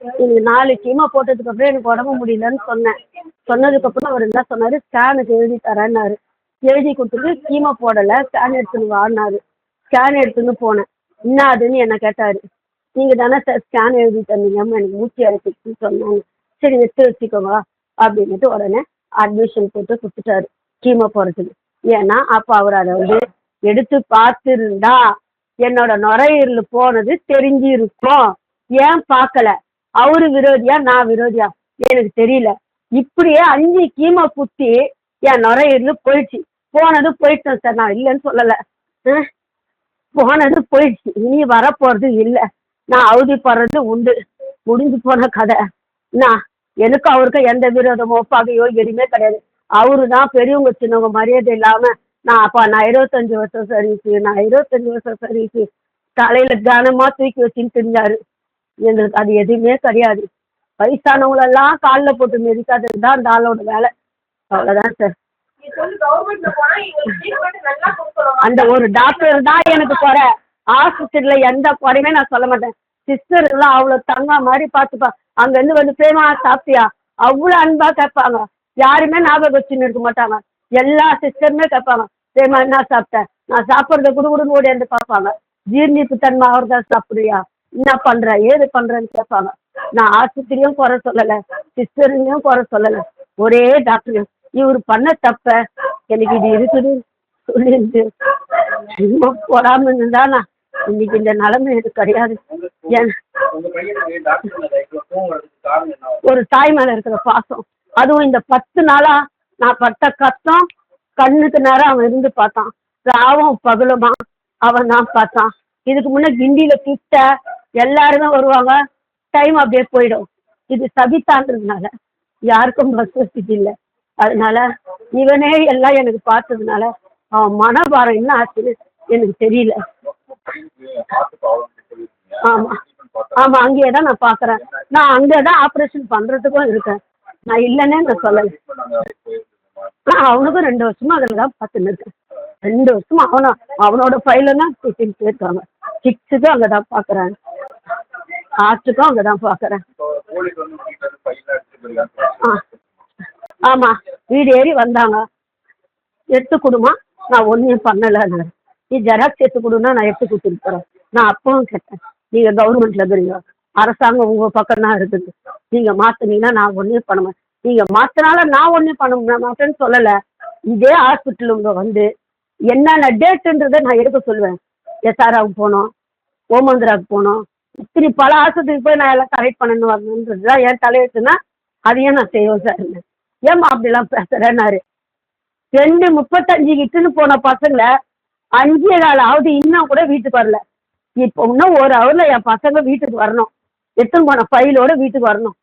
எனக்கு 4 கீமோ போட்டதுக்கு அப்புறம் எனக்கு உடம்பு முடியலன்னு சொன்னேன். சொன்னதுக்கப்புறம் அவர் என்ன சொன்னார், ஸ்கேனுக்கு எழுதி தரேன்னாரு. எழுதி கொடுத்துட்டு கீமோ போடலை, ஸ்கேன் எடுத்துன்னு வாடினாரு. ஸ்கேன் எடுத்துன்னு போனேன். என்ன அதுன்னு என்னை கேட்டார். நீங்கள் தானே சார் ஸ்கேன் எழுதி தந்தீங்கம்மா, எனக்கு மூச்சு அடைச்சிக்கின்னு சொன்னாங்க. சரி எடுத்து வச்சுக்கோங்க அப்படின்ட்டு உடனே அட்மிஷன் போட்டு கொடுத்துட்டாரு கீமோ போகிறதுக்கு. ஏன்னா அப்போ அவர் அதை வந்து எடுத்து பார்த்துருந்தா என்னோட நுரையீரல் போனது தெரிஞ்சிருக்கும். ஏன் பார்க்கல? அவரு விரோதியா நான் விரோதியா எனக்கு தெரியல. இப்படியே 5 கீமோ குத்தி என் நுரையீரல் போயிடுச்சு. போனது போயிட்டோம் சார், நான் இல்லைன்னு சொல்லலை. போனது போயிடுச்சு, இனி வரப்போறது இல்லை. நான் அவதிப்படுறது உண்டு, முடிஞ்சு போன கதை. நான் எனக்கும் அவருக்கும் எந்த விரோதமோ பகையோ எதுவுமே கிடையாது. அவரு தான் பெரியவங்க சின்னவங்க மரியாதை இல்லாம நான் 25 வருஷம் சர்வீஸு, நான் 25 வருஷம் சர்வீஸு தலையில கனமா தூக்கி வச்சுன்னு தெரிஞ்சாரு. எங்களுக்கு அது எதுவுமே கிடையாது. வயசானவங்களெல்லாம் காலில் போட்டு மிதிக்காதது தான் அந்த ஆளோட வேலை. அவ்வளோதான் சார். அந்த ஒரு டாக்டர் தான் எனக்கு குறை. ஆஸ்பத்திரியில் எந்த குறையுமே நான் சொல்ல மாட்டேன். சிஸ்டர் எல்லாம் அவ்வளோ தங்க மாதிரி பார்த்துப்பா. அங்கேருந்து வந்து பிரேமா சாப்பிட்டியா அவ்வளோ அன்பா கேட்பாங்க. யாருமே ஞாபகம் வச்சுன்னு இருக்க மாட்டாங்க. எல்லா சிஸ்டருமே கேட்பாங்க, பிரேமா என்ன சாப்பிட்டேன், நான் சாப்பிட்றத குடுகுடுன்னு ஓடியாந்து பார்ப்பாங்க. ஜீர்ணிப்பு தன்மை அவர் தான் சாப்பிட்றியா, என்ன பண்ணுற ஏது பண்ணுறேன்னு கேட்பாங்க. நான் ஆஸ்பத்திரியும் குறை சொல்லலை, சிஸ்டரையும் குறை சொல்லலை. ஒரே டாக்டர் இவர் பண்ண தப்ப எனக்கு இது இருக்குது சொல்லிருந்து போடாம இருந்தானா இன்னைக்கு இந்த நிலைமை எனக்கு கிடையாது. ஒரு தாய் மேல இருக்கிற பாசம், அதுவும் இந்த 10 நாளா நான் பட்ட கஷ்டம் கண்ணுக்கு நேரம் அவன் இருந்து பார்த்தான். ராவும் பகலுமா அவன் தான் பார்த்தான். இதுக்கு முன்னே கிண்டியில கிட்ட எல்லாருமே வருவாங்க, டைம் அப்படியே போயிடும். இது சபித்தான்றதுனால யாருக்கும் பஸ் வசதி இல்லை. அதனால இவனே எல்லாம் எனக்கு பார்த்ததுனால அவன் மனபாரம் என்ன ஆச்சுன்னு எனக்கு தெரியல. ஆமா ஆமா, அங்கேயே தான் நான் பார்க்குறேன். நான் அங்கே தான் ஆப்ரேஷன் பண்ணுறதுக்கும் இருக்கேன். நான் இல்லைன்னே நான் சொல்லலை. நான் அவனுக்கும் 2 வருஷமா அதில் தான் பார்த்துன்னு இருக்கேன். 2 வருஷமா அவனோட ஃபைலில் தான் கூட்டின்னு போயிருக்காங்க. 6க்கும் அங்கே தான் பார்க்குறேன், ஆர்ட்ஸுக்கும் அங்கே தான் பார்க்குறேன். ஆமாம், வீடு ஏறி வந்தாங்க, எடுத்து கொடுமா, நான் ஒன்றும் பண்ணலைன்னு. நீ ஜெராக்ஸ் எடுத்து கொடுன்னா நான் எடுத்து கொடுத்துருக்குறேன். நான் அப்பவும் கேட்டேன், நீங்கள் கவர்மெண்ட்டில் இருக்கிறீங்க, அரசாங்கம் உங்கள் பக்கம் தான் இருக்குது, நீங்கள் மாற்றினீங்கன்னா நான் ஒன்றும் பண்ண மாட்டேன். நீங்கள் மாற்றினால நான் ஒன்றும் பண்ண மாட்டேன்னு சொல்லலை. இதே ஹாஸ்பிட்டல் உங்க வந்து என்னென்ன டேட்டுன்றதை நான் எடுக்க சொல்லுவேன். எஸ்ஆர்ஆவுக்கு போனோம், ஓமந்திராவுக்கு போனோம், இத்தனை பல ஆஸ்பத்திரிக்கு போய் நான் எல்லாம் கரெக்ட் பண்ணணும் வரணுன்றது தான் என் தலையெழுத்துனா அதையும் நான் செய்வேன் சார். ஏம்மா அப்படிலாம் பேசுகிறேன்னாரு. 2:35 கிட்டுன்னு போன பசங்களை 5:15 ஆகுது இன்னும் கூட வீட்டுக்கு வரல. இப்போ இன்னும் 1 ஹவரில் என் பசங்க வீட்டுக்கு வரணும், எடுத்துன்னு போன ஃபைலோட வீட்டுக்கு வரணும்.